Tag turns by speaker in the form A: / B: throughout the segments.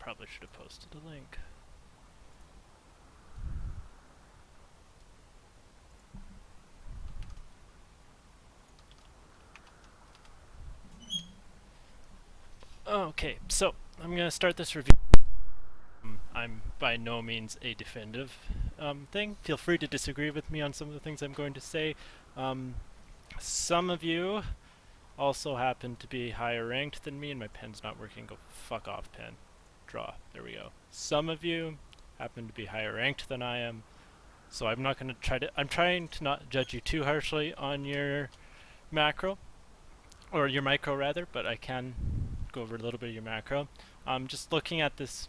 A: probably should have posted a link. Okay, so I'm going to start this review. I'm by no means a definitive thing. Feel free to disagree with me on some of the things I'm going to say. Some of you also happen to be higher ranked than me, and my pen's not working. Go fuck off, pen. Draw. There we go. Some of you happen to be higher ranked than I am, so I'm not going to try to. I'm trying to not judge you too harshly on your macro, or your micro rather, but I can go over a little bit of your macro. Just looking at this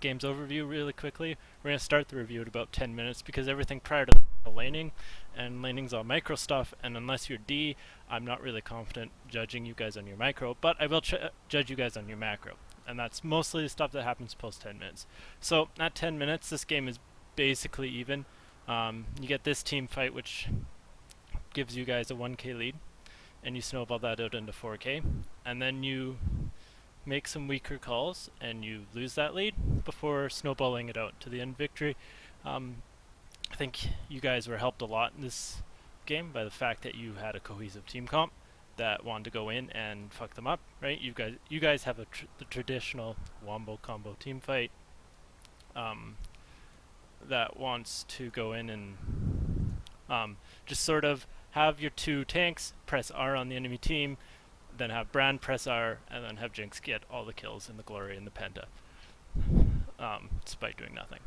A: game's overview really quickly. We're going to start the review at about 10 minutes because everything prior to the laning, and laning's all micro stuff, and unless you're D, I'm not really confident judging you guys on your micro, but I will judge you guys on your macro, and that's mostly the stuff that happens post 10 minutes. So at 10 minutes, this game is basically even. You get this team fight, which gives you guys a 1k lead, and you snowball that out into 4k, and then you make some weaker calls and you lose that lead before snowballing it out to the end victory. I think you guys were helped a lot in this game by the fact that you had a cohesive team comp that wanted to go in and fuck them up, right? You guys have the traditional wombo combo team fight that wants to go in and just sort of have your two tanks press R on the enemy team, then have Brand press R, and then have Jinx get all the kills in the Glory and the Penta, despite doing nothing.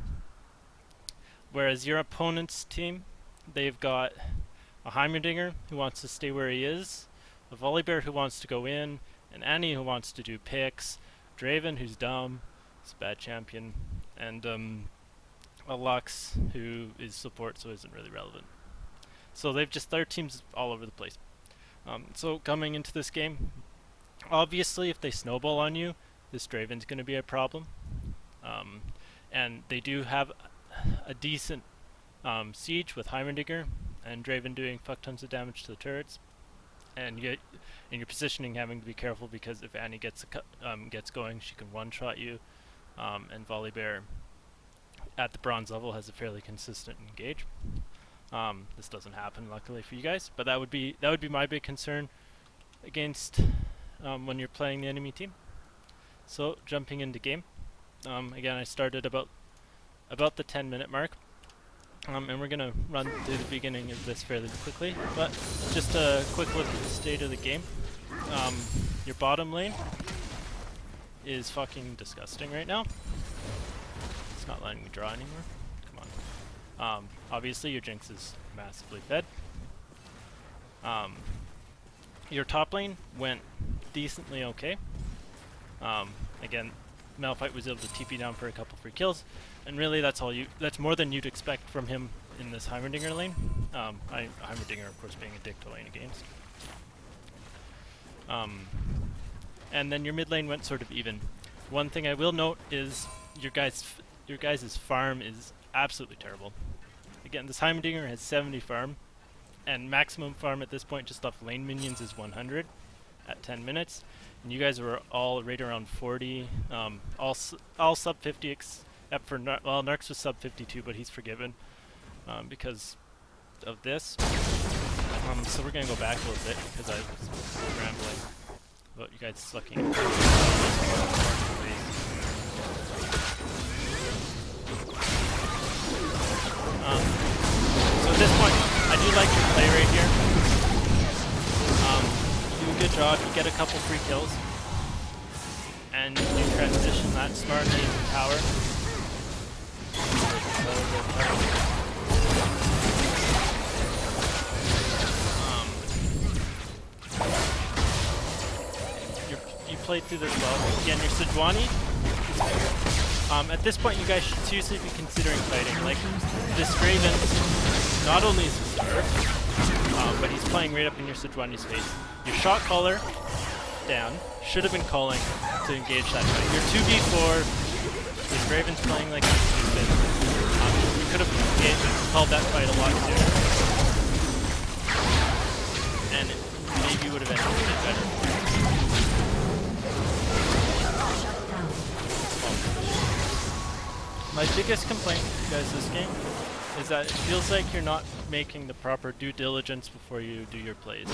A: Whereas your opponent's team, they've got a Heimerdinger who wants to stay where he is, a Volibear who wants to go in, an Annie who wants to do picks, Draven who's dumb, it's a bad champion, and a Lux who is support so isn't really relevant. So their team's all over the place. So coming into this game, obviously if they snowball on you, this Draven's going to be a problem. And they do have a decent siege with Heimerdinger and Draven doing fuck tons of damage to the turrets. And in your positioning having to be careful because if Annie gets going, she can one-shot you. And Volibear at the bronze level has a fairly consistent engage. This doesn't happen luckily for you guys, but that would be my big concern against when you're playing the enemy team. So jumping into game, again I started about the 10-minute mark, and we're gonna run through the beginning of this fairly quickly. But just a quick look at the state of the game. Your bottom lane is fucking disgusting right now. It's not letting me draw anymore. Obviously your Jinx is massively fed. Your top lane went decently okay. Again, Malphite was able to TP down for a couple free kills, and really that's more than you'd expect from him in this Heimerdinger lane. Heimerdinger of course being a dick to lane against. And then your mid lane went sort of even. One thing I will note is your guys' farm is absolutely terrible. Again, this Heimerdinger has 70 farm, and maximum farm at this point just off lane minions is 100 at 10 minutes. And you guys were all right around 40, all sub 50 except for Narcs was sub 52, but he's forgiven because of this. So we're gonna go back a little bit because I was rambling about you guys sucking. So at this point, I do like your play right here. You do a good job, you get a couple free kills, and you transition that smartly into tower. You played through this well. Again, your Sejuani. At this point, you guys should seriously be considering fighting. Like, this Draven, not only is he smart, but he's playing right up in your Sejuani's face. Your shot caller, down, should have been calling to engage that fight. Your 2v4, this Draven's playing like he's stupid. You could have called that fight a lot sooner. And it maybe would have ended a bit better. my biggest complaint with you guys this game is that it feels like you're not making the proper due diligence before you do your plays.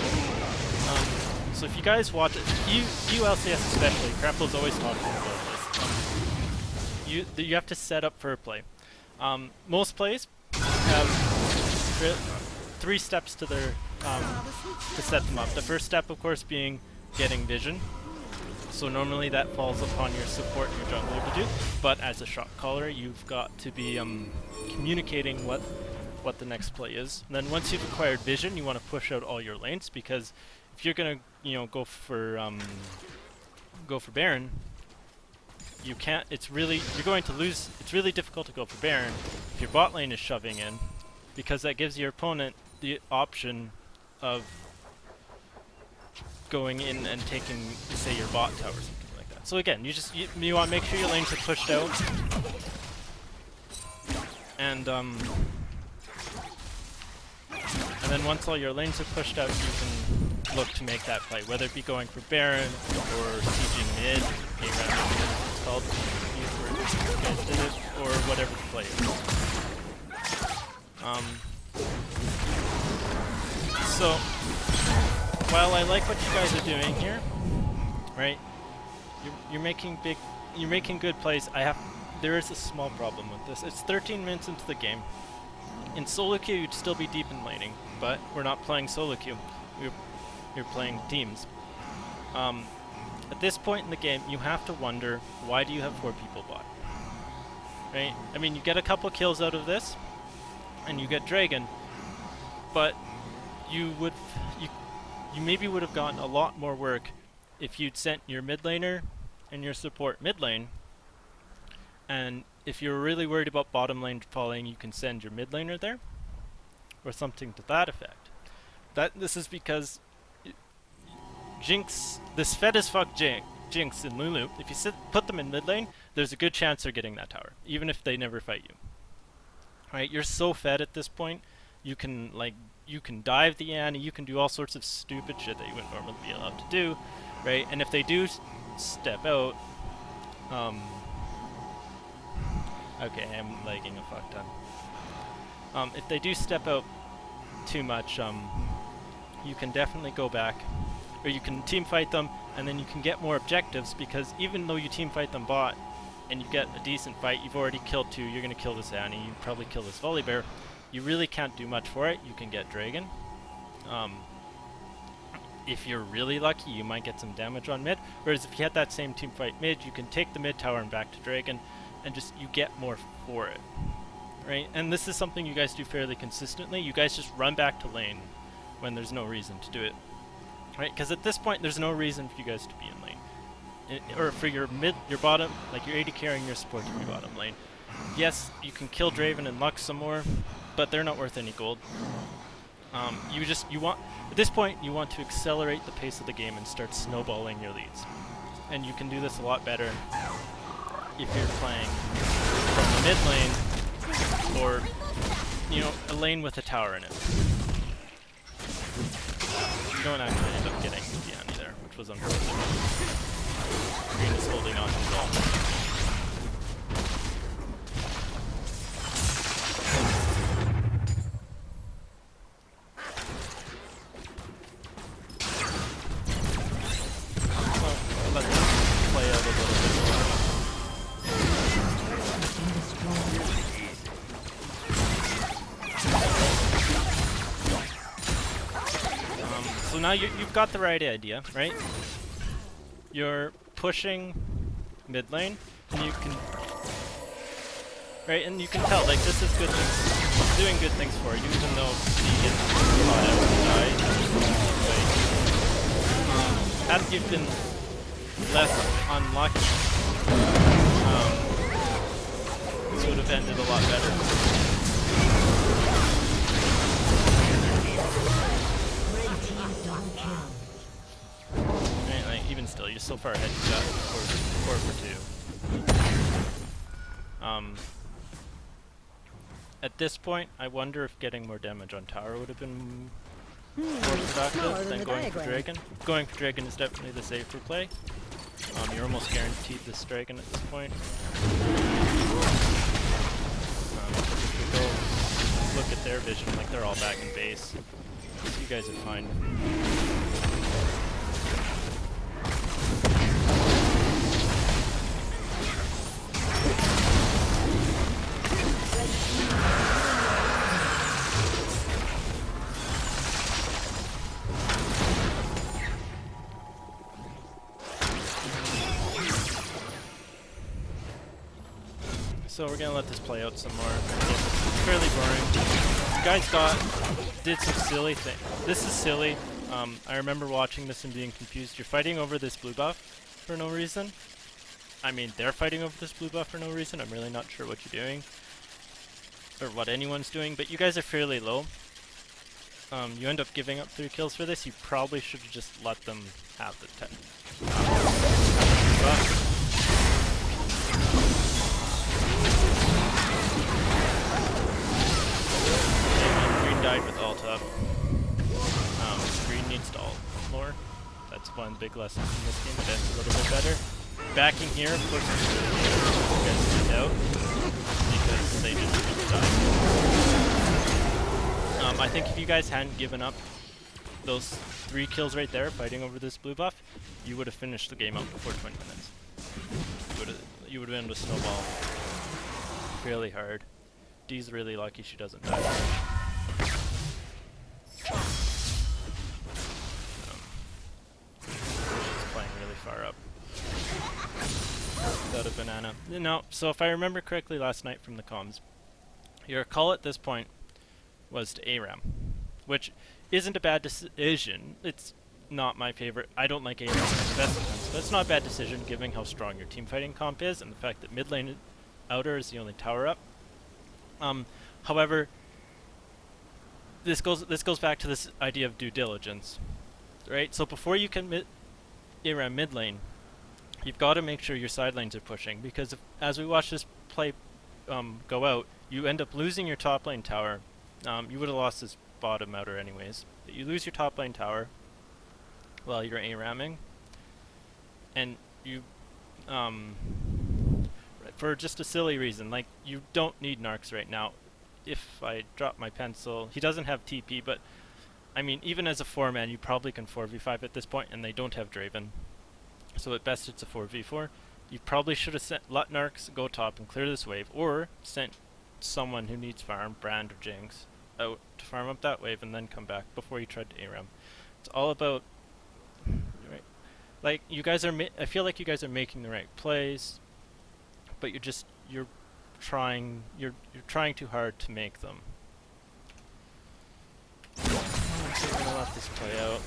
A: So if you guys watch it, you LCS especially, Crapple's always talking about this. You have to set up for a play. Most plays have 3 steps to their to set them up. The first step, of course, being getting vision. So normally that falls upon your support and your jungler to do, but as a shot caller, you've got to be communicating what the next play is. And then once you've acquired vision, you want to push out all your lanes, because if you're gonna go for Baron, you can't. You're going to lose. It's really difficult to go for Baron if your bot lane is shoving in, because that gives your opponent the option of going in and taking, say, your bot tower or something like that. So again, you want to make sure your lanes are pushed out, and then once all your lanes are pushed out, you can look to make that play, whether it be going for Baron or sieging mid, A-Ram, it's called, you guys did it, or whatever the play is. So while I like what you guys are doing here, right? You're making good plays. There is a small problem with this. It's 13 minutes into the game. In solo queue, you'd still be deep in laning, but we're not playing solo queue. You're playing teams. At this point in the game, you have to wonder, why do you have 4 people bot? Right? I mean, you get a couple kills out of this, and you get Dragon, but you maybe would have gotten a lot more work if you'd sent your mid laner and your support mid lane, and if you're really worried about bottom lane falling, you can send your mid laner there, or something to that effect. This is because Jinx, this fed as fuck Jinx and Lulu, if you put them in mid lane, there's a good chance they're getting that tower, even if they never fight you. Right? You're so fed at this point, you can dive the Annie, you can do all sorts of stupid shit that you wouldn't normally be allowed to do, right? And if they do step out, okay, I'm lagging a fuck ton. If they do step out too much, you can definitely go back, or you can team fight them, and then you can get more objectives, because even though you team fight them bot, and you get a decent fight, you've already killed 2, you're gonna kill this Annie, you probably kill this Volibear, you really can't do much for it. You can get Dragon. If you're really lucky, you might get some damage on mid, whereas if you had that same team fight mid, you can take the mid tower and back to Dragon, and you get more for it, right? And this is something you guys do fairly consistently. You guys just run back to lane when there's no reason to do it, right? Because at this point, there's no reason for you guys to be in lane, or for your bottom, like your AD carrying your support to be bottom lane. Yes, you can kill Draven and Lux some more, but they're not worth any gold. At this point, you want to accelerate the pace of the game and start snowballing your leads. And you can do this a lot better if you're playing from the mid lane, or, a lane with a tower in it. You don't actually end up getting the Annie there, which was unfortunate. Green is holding on to his ult. So now you've got the right idea, right? You're pushing mid lane, and you can tell, like, this is good things, doing good things for you, even though you get caught out and die. Had you been less unlucky, this would have ended a lot better. Even still, you're so far ahead, you got 4 for 2. At this point, I wonder if getting more damage on tower would have been more productive than going for Dragon. Going for Dragon is definitely the safer play. You're almost guaranteed this Dragon at this point. look at their vision, like they're all back in base. So you guys are fine. So we're gonna let this play out some more. It's fairly boring. You guys did some silly thing. This is silly. I remember watching this and being confused. You're fighting over this blue buff for no reason. I mean, they're fighting over this blue buff for no reason. I'm really not sure what you're doing or what anyone's doing, but you guys are fairly low. You end up giving up 3 kills for this. You probably should have just let them have the buff. Died with ult up. Green needs to ult more. That's one big lesson in this game. It ends a little bit better. Backing here, of course, is really guys stand out because they just died. I think if you guys hadn't given up those 3 kills right there, fighting over this blue buff, you would have finished the game out before 20 minutes. You would have been able to snowball fairly hard. Dee's really lucky she doesn't die. She's playing really far up. Without a banana. No, so if I remember correctly last night from the comms, your call at this point was to ARAM, which isn't a bad decision. It's not my favorite. I don't like ARAM at the best of times, but it's not a bad decision given how strong your team fighting comp is and the fact that mid lane outer is the only tower up. However, this goes back to this idea of due diligence, right? So before you can ARAM mid lane, you've got to make sure your side lanes are pushing, because as we watch this play go out, you end up losing your top lane tower. You would have lost this bottom outer anyways, but you lose your top lane tower while you're ARAMing, and you for just a silly reason, like you don't need Narcs right now. If I drop my pencil, he doesn't have TP, but I mean, even as a 4-man, you probably can 4v5 at this point, and they don't have Draven. So at best, it's a 4v4. You probably should have let Narcs go top and clear this wave, or sent someone who needs farm, Brand or Jinx, out to farm up that wave and then come back before you tried to ARAM. It's all about, right? Like you guys are, I feel like you guys are making the right plays, but you're trying too hard to make them. So we're gonna let this play out.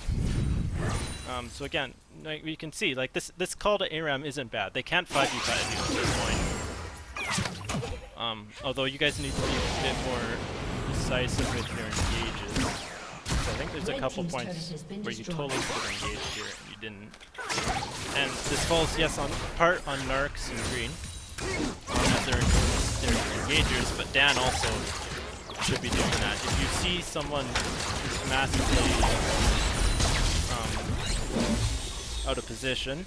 A: So again, like we can see, like this call to ARAM isn't bad. They can't 5v5 you at this point. Although you guys need to be a bit more decisive with your engages. So I think there's a couple points where you totally could have engaged here and you didn't. And this falls, yes, on part on Narcs and Green. As they're engagers, but Dan also should be doing that. If you see someone who's massively out of position,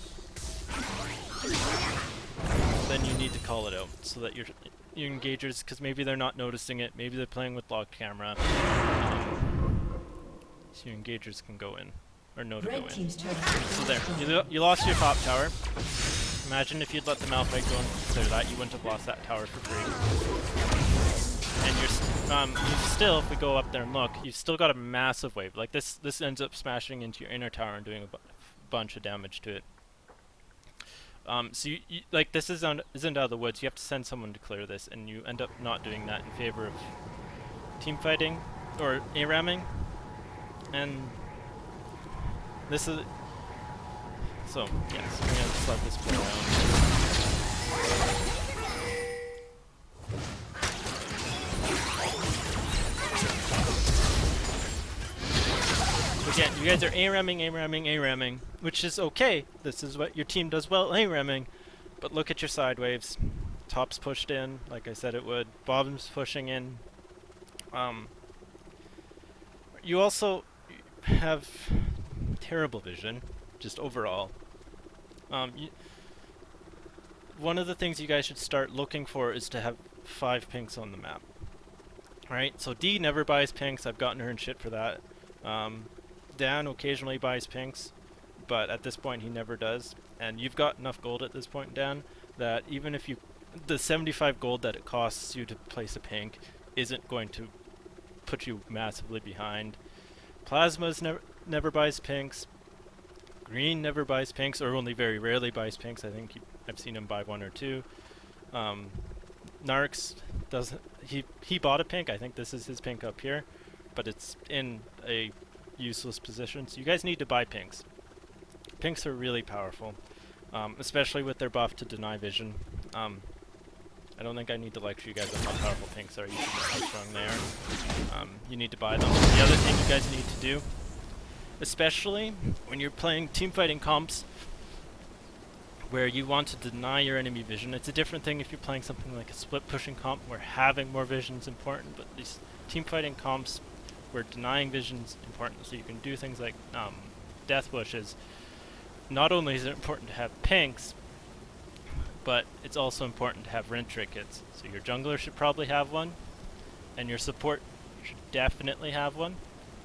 A: then you need to call it out so that your engagers, because maybe they're not noticing it, maybe they're playing with locked camera, so your engagers can go in, or know to go in. So there, you lost your top tower. Imagine if you'd let the Malphite go and clear that, you wouldn't have lost that tower for free. And you've still, if we go up there and look, you've still got a massive wave. Like this ends up smashing into your inner tower and doing a bunch of damage to it. So you like this isn't out of the woods. You have to send someone to clear this, and you end up not doing that in favor of team fighting or ARAMing. And this is. So, yes, we're going to just let this play out. Again, you guys are ARAMing, which is okay. This is what your team does well, ARAMing. But look at your side waves. Top's pushed in, like I said it would. Bottom's pushing in. You also have terrible vision, just overall. One of the things you guys should start looking for is to have 5 pinks on the map. Alright, so D never buys pinks. I've gotten her in shit for that. Dan occasionally buys pinks, but at this point he never does. And you've got enough gold at this point, Dan, that even if you... the 75 gold that it costs you to place a pink isn't going to put you massively behind. Plasma's never buys pinks. Green never buys pinks, or only very rarely buys pinks. I think I've seen him buy one or two. Narcs doesn't. He bought a pink. I think this is his pink up here, but it's in a useless position. So you guys need to buy pinks. Pinks are really powerful, especially with their buff to deny vision. I don't think I need to lecture you guys on how powerful pinks are. You should know how strong they are. You need to buy them. The other thing you guys need to do, especially when you're playing team fighting comps where you want to deny your enemy vision. It's a different thing if you're playing something like a split pushing comp where having more vision is important, but these team fighting comps where denying vision is important, so you can do things like death bushes. Not only is it important to have pinks, but it's also important to have rend trinkets. So your jungler should probably have one, and your support should definitely have one.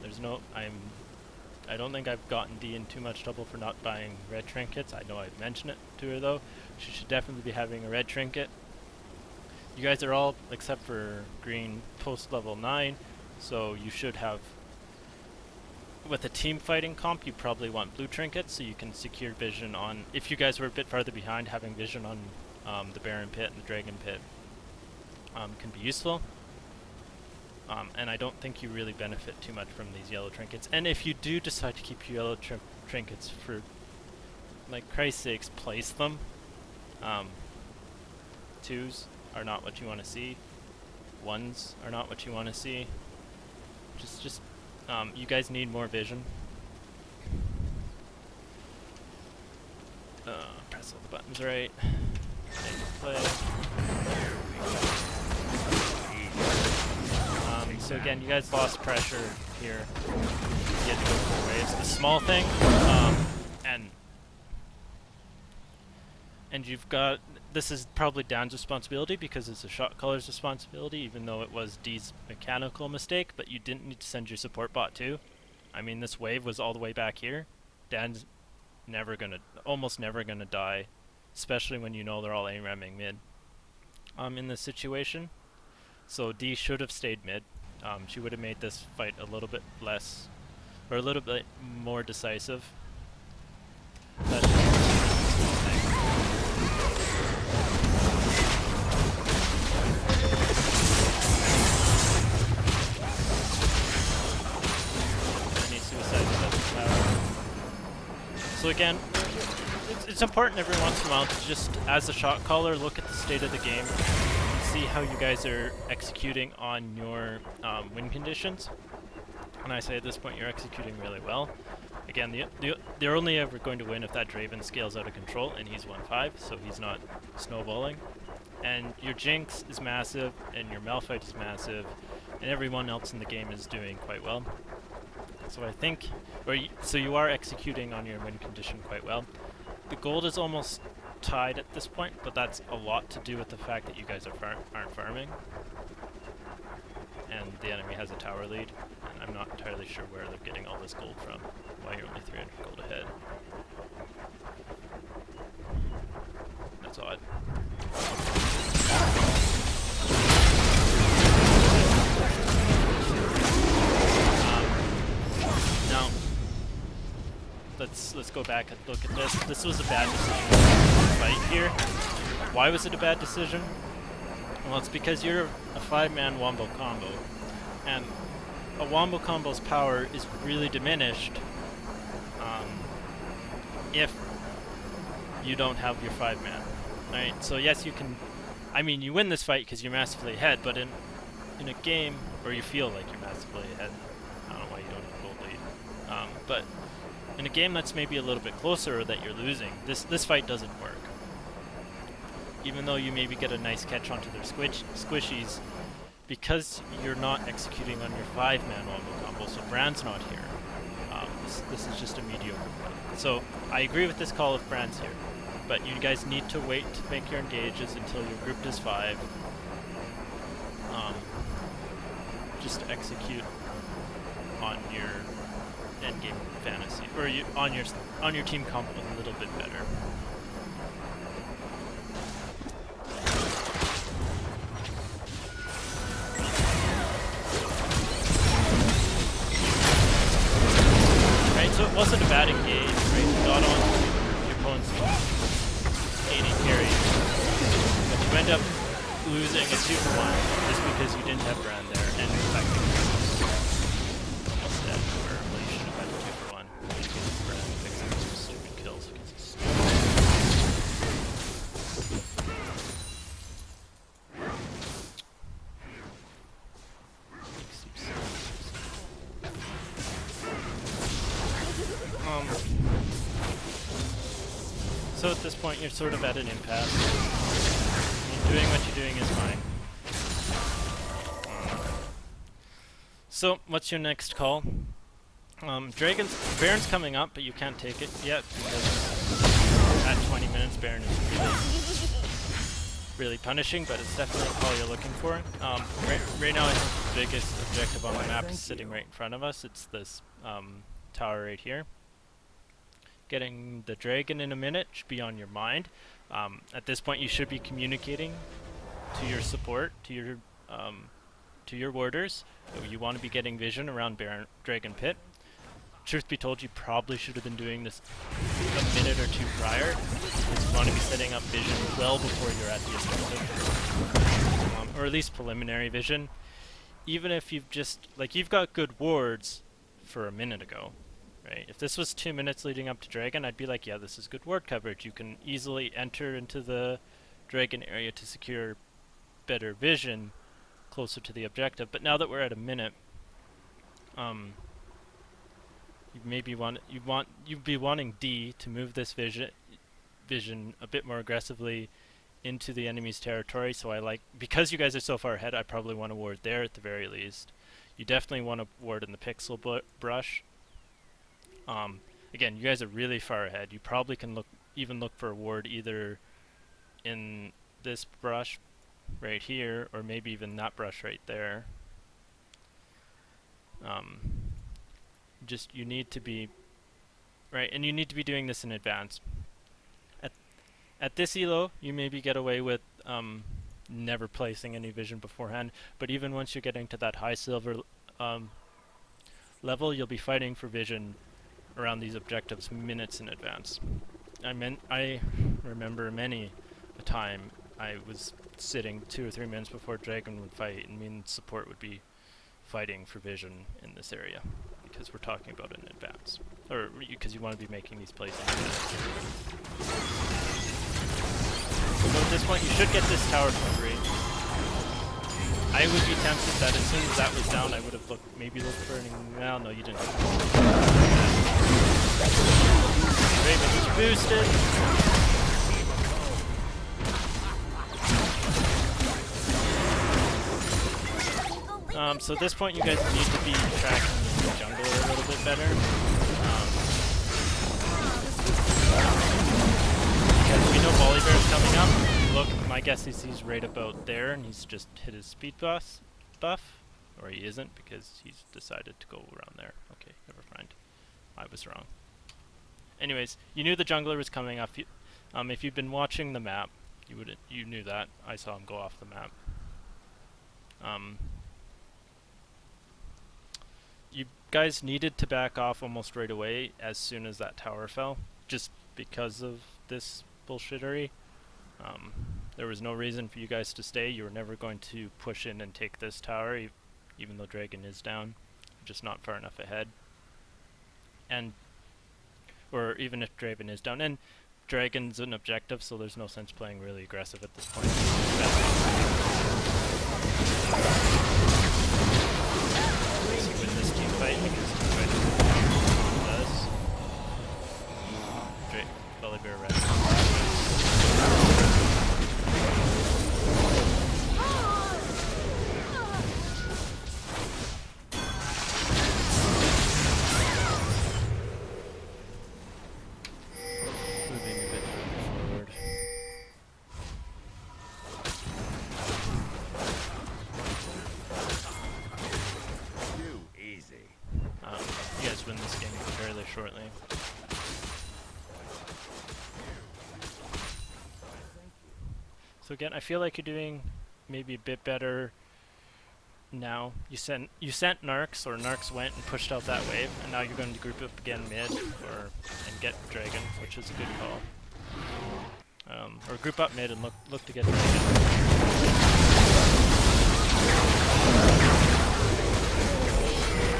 A: There's no, I don't think I've gotten D in too much trouble for not buying red trinkets. I know I've mentioned it to her though. She should definitely be having a red trinket. You guys are all, except for green, post level 9, so you should have, with a team fighting comp, you probably want blue trinkets so you can secure vision on, if you guys were a bit farther behind, having vision on the Baron Pit and the Dragon Pit can be useful. And I don't think you really benefit too much from these yellow trinkets. And if you do decide to keep your yellow trinkets, for like Christ's sakes, place them. 2s are not what you want to see. 1s are not what you want to see. Just you guys need more vision. Press all the buttons right. And play. So again, you guys lost pressure here. You had to go for waves. A small thing, and you've got, this is probably Dan's responsibility because it's a shot caller's responsibility, even though it was D's mechanical mistake, but you didn't need to send your support bot too. I mean, this wave was all the way back here. Dan's almost never gonna die, especially when you know they're all ARAMing mid in this situation. So D should have stayed mid. She would have made this fight a little bit less, or a little bit more decisive. That's just a small thing. Any suicide doesn't matter. So again, it's important every once in a while to just, as a shot caller, look at the state of the game. See how you guys are executing on your win conditions. And I say at this point you're executing really well. Again, they're only ever going to win if that Draven scales out of control, and he's 1-5, so he's not snowballing. And your Jinx is massive, and your Malphite is massive, and everyone else in the game is doing quite well. So I think, so you are executing on your win condition quite well. The gold is almost tied at this point, but that's a lot to do with the fact that you guys aren't farming, and the enemy has a tower lead, and I'm not entirely sure where they're getting all this gold from, why you're only 300 gold ahead. That's odd. Now let's go back and look at this. This was a bad decision fight here. Why was it a bad decision? Well, it's because you're a 5-man wombo combo, and a wombo combo's power is really diminished if you don't have your 5-man. Right? So yes, you can, I mean, you win this fight because you're massively ahead, but in a game where you feel like you're massively ahead, I don't know why you don't have a gold lead, but in a game that's maybe a little bit closer or that you're losing, this fight doesn't work. Even though you maybe get a nice catch onto their squishies, because you're not executing on your 5-man wombo combo, so Brand's not here. This is just a mediocre play. So I agree with this call if Brand's here, but you guys need to wait to make your engages until you're grouped as 5. just to execute on your endgame fantasy, or on your team comp a little bit better. Right, so it wasn't a bad engage, right? You got on your opponent's AD carry, but you end up losing a 2-for-1 just because you didn't have Brand there, and in fact almost dead, or well, you should have had a 2-for-1 because Brand picks up 2 stupid kills because he's stupid. So at this point you're sort of at an impasse. Doing what you're doing is fine. So, what's your next call? Baron's coming up, but you can't take it yet because at 20 minutes Baron is really punishing, but it's definitely a call you're looking for. Right now I think the biggest objective on the map is sitting right in front of us. It's this tower right here. Getting the dragon in a minute should be on your mind. At this point you should be communicating to your support, to your warders. So you want to be getting vision around Dragon Pit. Truth be told, you probably should have been doing this a minute or 2 prior, because you want to be setting up vision well before you're at the objective. Or at least preliminary vision. Even if you've got good wards for a minute ago. Right. If this was 2 minutes leading up to Dragon, I'd be like, yeah, this is good ward coverage. You can easily enter into the Dragon area to secure better vision closer to the objective. But now that we're at a minute, you'd be wanting D to move this vision a bit more aggressively into the enemy's territory. So because you guys are so far ahead, I probably want to ward there at the very least. You definitely want to ward in the pixel brush. Again, you guys are really far ahead. You probably can look for a ward either in this brush right here, or maybe even that brush right there. You need to be right, and you need to be doing this in advance. At this elo, you maybe get away with never placing any vision beforehand, but even once you're getting to that high silver level, you'll be fighting for vision around these objectives minutes in advance. I remember many a time I was sitting 2 or 3 minutes before Dragon would fight, and me and support would be fighting for vision in this area, because we're talking about it in advance. Or because you want to be making these plays in advance. So at this point you should get this tower coverage. I would be tempted that as soon as that was down I would have maybe looked for any... Well, no, you didn't. Raven is boosted. So at this point you guys need to be tracking the jungler a little bit better. Because we know Volibear's coming up. Look, my guess is he's right about there and he's just hit his speed buff. Or he isn't, because he's decided to go around there. Okay, never mind. I was wrong. Anyways, you knew the jungler was coming up. If you'd been watching the map, you knew that. I saw him go off the map. You guys needed to back off almost right away as soon as that tower fell, just because of this bullshittery. There was no reason for you guys to stay. You were never going to push in and take this tower, even though Dragon is down. Just not far enough ahead. Or even if Draven is down. And Dragon's an objective, so there's no sense playing really aggressive at this point. You win this team fight because team fight does. Volibear red. melee shortly. So again, I feel like you're doing maybe a bit better now. You sent Narcs, or Narcs went and pushed out that wave, and now you're going to group up again mid, and get Dragon, which is a good call. Or group up mid and look to get Dragon.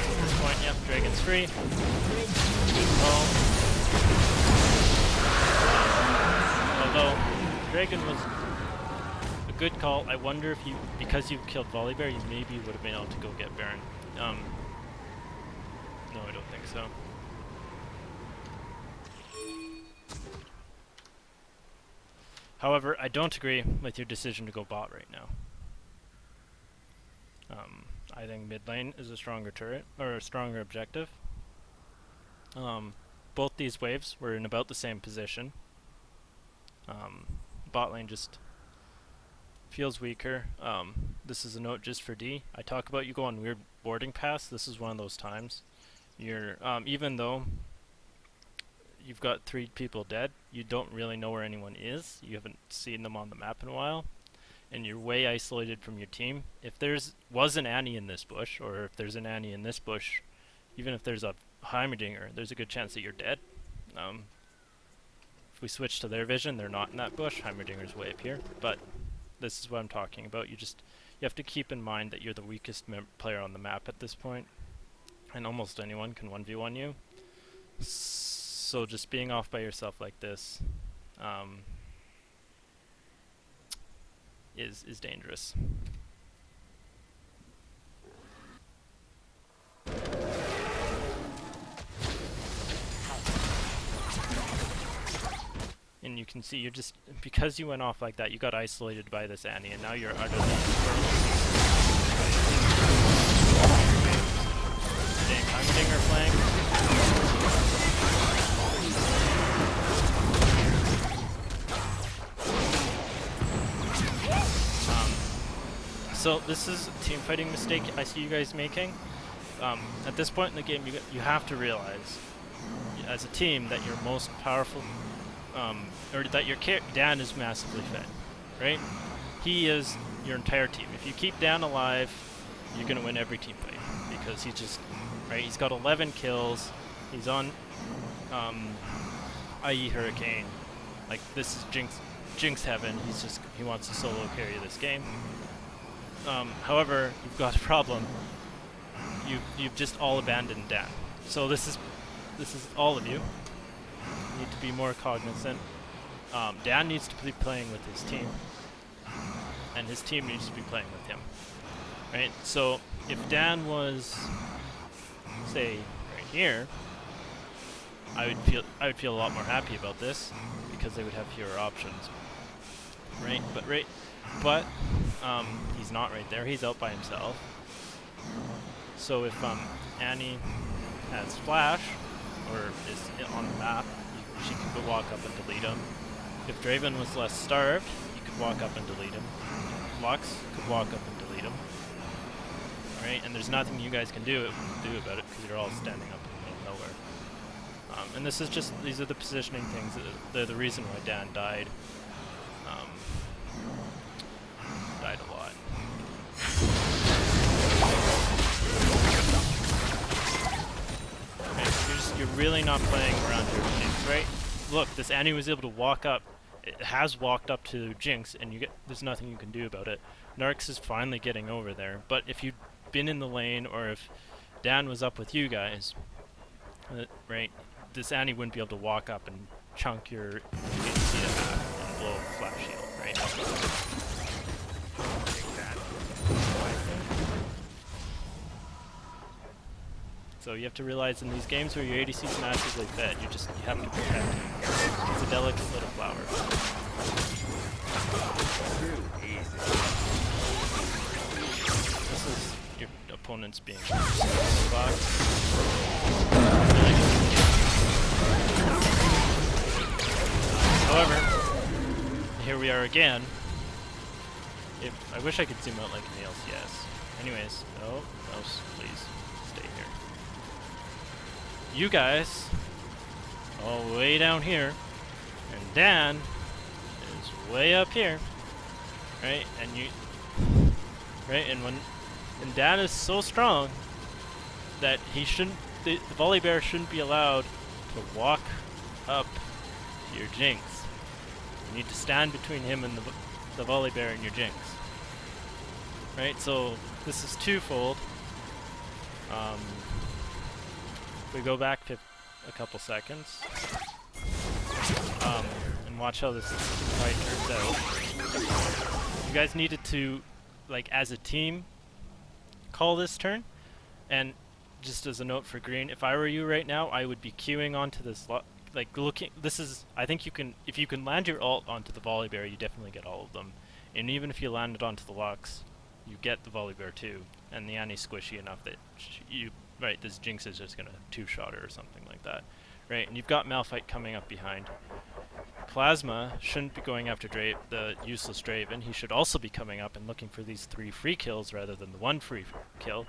A: At this point, yep, Dragon's free. Good call. Although Dragon was a good call, I wonder if you, because you killed Volibear, you maybe would have been able to go get Baron. No, I don't think so. However, I don't agree with your decision to go bot right now. I think mid lane is a stronger turret, or a stronger objective. Both these waves were in about the same position. Bot lane just feels weaker. This is a note just for D. I talk about you go on weird boarding paths. This is one of those times. You're even though you've got 3 people dead, you don't really know where anyone is. You haven't seen them on the map in a while, and you're way isolated from your team. If was an Annie in this bush, or if there's an Annie in this bush, even if there's a Heimerdinger, there's a good chance that you're dead. If we switch to their vision, they're not in that bush. Heimerdinger's way up here, but this is what I'm talking about. You have to keep in mind that you're the weakest player on the map at this point, and almost anyone can 1v1 you. So just being off by yourself like this is dangerous. And you can see you're just, because you went off like that, you got isolated by this Annie, and now you're utterly Dang, Heimerdinger flank. So this is a team fighting mistake I see you guys making. At this point in the game, you have to realize, as a team, that your most powerful, or that your Dan is massively fed, right? He is your entire team. If you keep Dan alive, you're gonna win every team fight, because he's just, right? He's got 11 kills. He's on, IE Hurricane. Like, this is Jinx heaven. He wants to solo carry this game. However, you've got a problem. You've just all abandoned Dan. So this is all of you. You need to be more cognizant. Dan needs to be playing with his team, and his team needs to be playing with him. Right? So if Dan was, say, right here, I would feel a lot more happy about this, because they would have fewer options. Right? But he's not right there. He's out by himself. So if Annie has flash, or is on the map, she could walk up and delete him. If Draven was less starved, you could walk up and delete him. Lux could walk up and delete him. Right? And there's nothing you guys can do about it, because you're all standing up in the middle of nowhere. And this is just, these are the positioning things. They're the reason why Dan died. Died a lot. Okay, so you're really not playing around your Jinx, right? Look, this Annie was able to walk up. It has walked up to Jinx, and there's nothing you can do about it. Narcs is finally getting over there, but if you'd been in the lane, or if Dan was up with you guys, right, this Annie wouldn't be able to walk up and chunk your ADC to half and blow a flash shield, right? So you have to realize, in these games where your ADC is massively fed, you have to protect him. It's a delicate little flower. This is your opponent's being box. However, here we are again. I wish I could zoom out like in the LCS. Anyways, no, please stay here. you guys all way down here, and Dan is way up here, right? And you, right? And Dan is so strong that he shouldn't, the Volibear shouldn't be allowed to walk up to your Jinx. You need to stand between him and the Volibear and your Jinx. Right, so this is twofold. We go back to a couple seconds. And watch how this fight turns out. You guys needed to, like, as a team, call this turn. And just as a note for green, if I were you right now, I would be queuing onto this like looking, this is, I think you can, if you can land your ult onto the Volibear, you definitely get all of them. And even if you land it onto the Lux, you get the Volibear too. And the Annie's squishy enough that you, right, this Jinx is just gonna two-shot her or something like that. Right, and you've got Malphite coming up behind. Plasma shouldn't be going after the useless Draven. He should also be coming up and looking for these 3 free kills rather than the 1 free kill.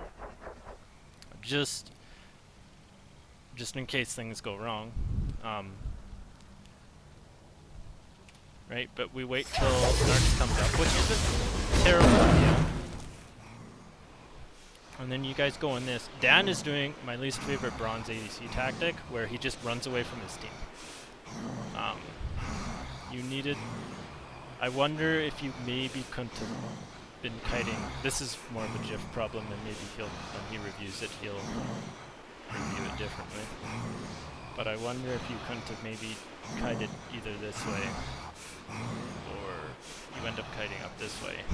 A: Just in case things go wrong. Right, but we wait till Narcs comes up, which is a terrible idea. And then you guys go in this. Dan is doing my least favorite bronze ADC tactic, where he just runs away from his team. You needed... I wonder if you maybe couldn't have been kiting... This is more of a GIF problem, and maybe he'll, when he reviews it, he'll review it differently. But I wonder if you couldn't have maybe kited either this way, or you end up kiting up this way,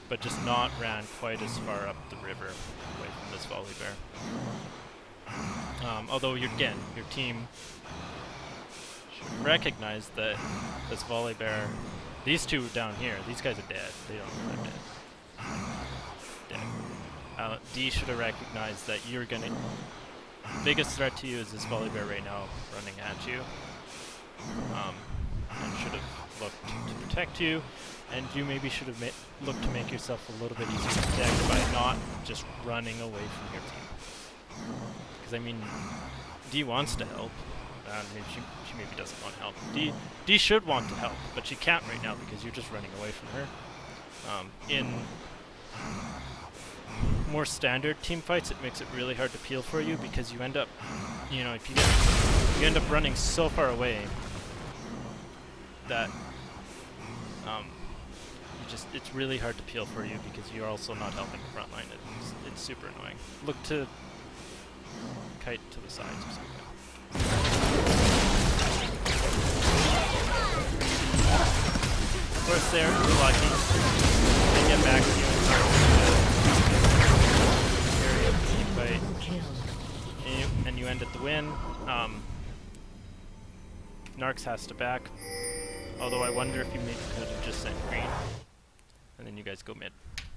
A: but just not ran quite as far up the river away from this Volibear. Although your team should recognize that this Volibear, these two down here, these guys are dead. They don't know they're dead. D should have recognized that you're gonna, biggest threat to you is this Volibear right now running at you, and should have looked to protect you, and you maybe should have looked to make yourself a little bit easier to protect by not just running away from your team. Because I mean, D wants to help. Maybe she maybe doesn't want to help. D should want to help, but she can't right now because you're just running away from her. In more standard team fights, it makes it really hard to peel for you because you end up, you know, if you end up running so far away that it's really hard to peel for you because you're also not helping the front line. It's super annoying. Look to kite to the sides or something. Of course, there, you're lucky. They get back to you and start the area of the team fight. And you end at the win. Narcs has to back. Although I wonder if you maybe could have just sent green. And then you guys go mid.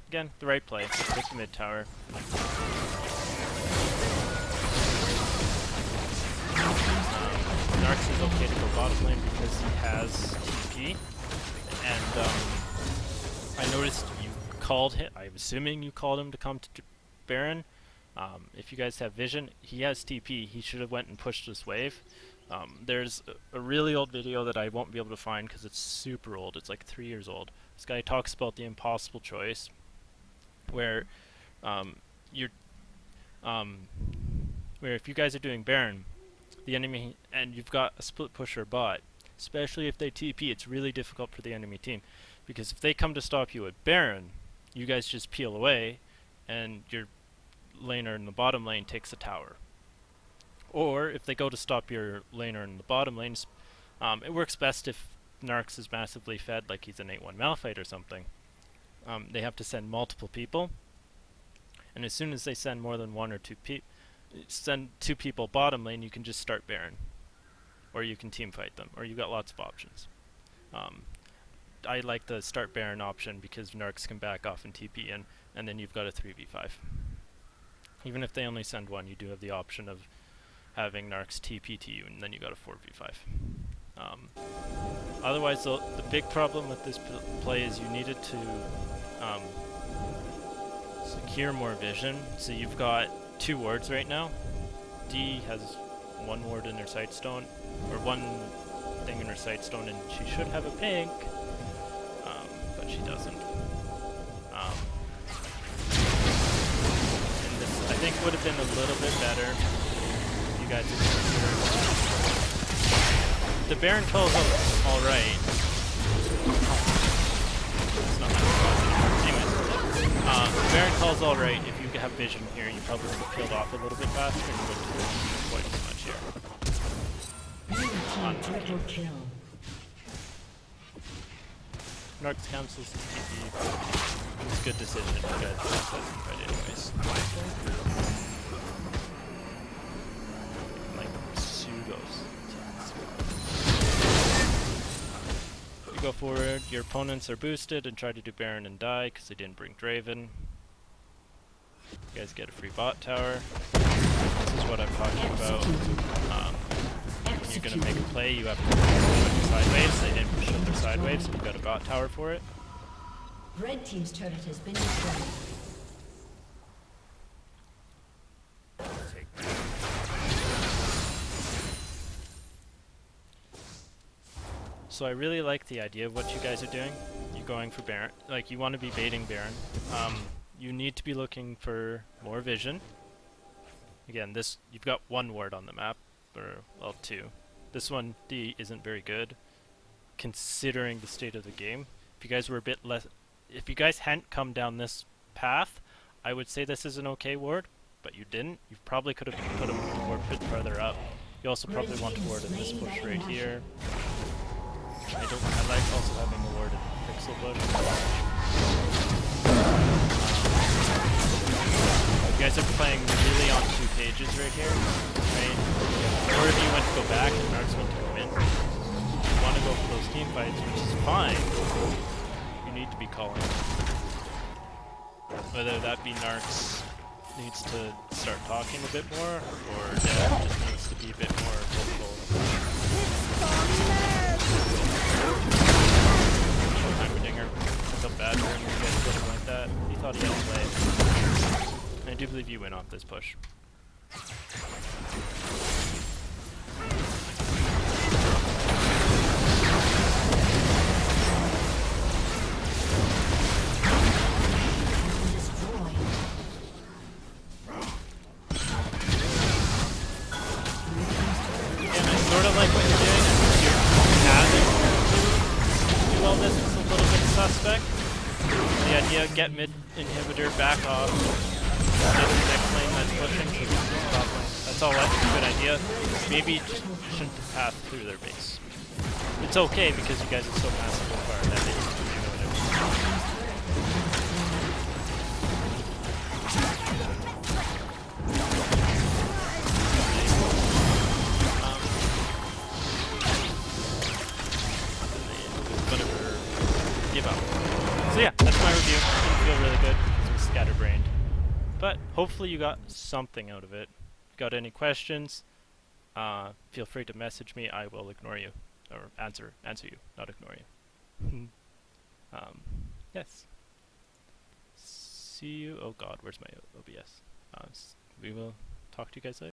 A: Again, the right play. Take the mid tower. Narcs is okay to go bottom lane because he has TP. And I noticed you called him. I'm assuming you called him to come to Baron. If you guys have vision, he has TP. He should have went and pushed this wave. There's a really old video that I won't be able to find because it's super old. It's like 3 years old. This guy talks about the impossible choice, where where if you guys are doing Baron, the enemy, and you've got a split pusher bot, especially if they TP, it's really difficult for the enemy team, because if they come to stop you at Baron, you guys just peel away, and your laner in the bottom lane takes a tower. Or if they go to stop your laner in the bottom lanes, it works best if Narcs is massively fed, like he's an 8-1 Malphite or something. They have to send multiple people, and as soon as they send more than 1 or 2 people, send 2 people bottom lane, you can just start Baron, or you can team fight them, or you've got lots of options. I like the start Baron option because Narcs can back off and TP in, and then you've got a 3v5. Even if they only send 1, you do have the option of having Narcs TP to you, and then you got a 4v5. Otherwise, the big problem with this play is you needed to secure more vision. So you've got 2 wards right now, D has one ward in her sightstone, or one thing in her sightstone, and she should have a pink, but she doesn't. And this, I think, would have been a little bit better if you guys had considered. The Baron Cull's alright. That's not my fault. Anyways, the Baron Cull's alright. If you have vision here, you probably would have peeled off a little bit faster and you wouldn't have done quite as much here.
B: Triple kill.
A: Narc's Council's TP. It's a good decision if you guys but anyways. Like pseudos. You go forward, your opponents are boosted and try to do Baron and die because they didn't bring Draven. You guys get a free bot tower. This is what I'm talking about. When you're gonna make a play, you have to push side waves. They didn't push up their side waves, so you got a bot tower for it.
B: Red team's turret has been destroyed.
A: So I really like the idea of what you guys are doing. You're going for Baron, like you want to be baiting Baron. You need to be looking for more vision. Again, this you've got one ward on the map, or well, two. This one D isn't very good, considering the state of the game. If you guys were a bit less, if you guys hadn't come down this path, I would say this is an okay ward, but you didn't. You probably could have put a ward a bit further up. You also probably want a ward in this bush right here. I like also having a ward in Pixel Bush. You guys are playing really on two pages right here, right? Or if you went to go back and Narcs went to come in, you want to go for those team fights, which is fine. You need to be calling. Whether that be Narcs needs to start talking a bit more, or Dev just needs to be a bit more vocal. Heimerdinger, I felt bad for him when you guys put him like that. He thought he had to play. And I do believe you win off this push. Get mid inhibitor back off. Next lane that's pushing, so this is top lane. That's all that's a good idea. Maybe you just shouldn't have passed through their base. It's okay because you guys are so massively far that they can do whatever. Whatever. Give up. So yeah, that's my review. Didn't feel really good because it was scatterbrained. But hopefully you got something out of it. If you got any questions, feel free to message me. I will ignore you. Or answer you, not ignore you. Yes. See you. Oh god, where's my OBS? We will talk to you guys later.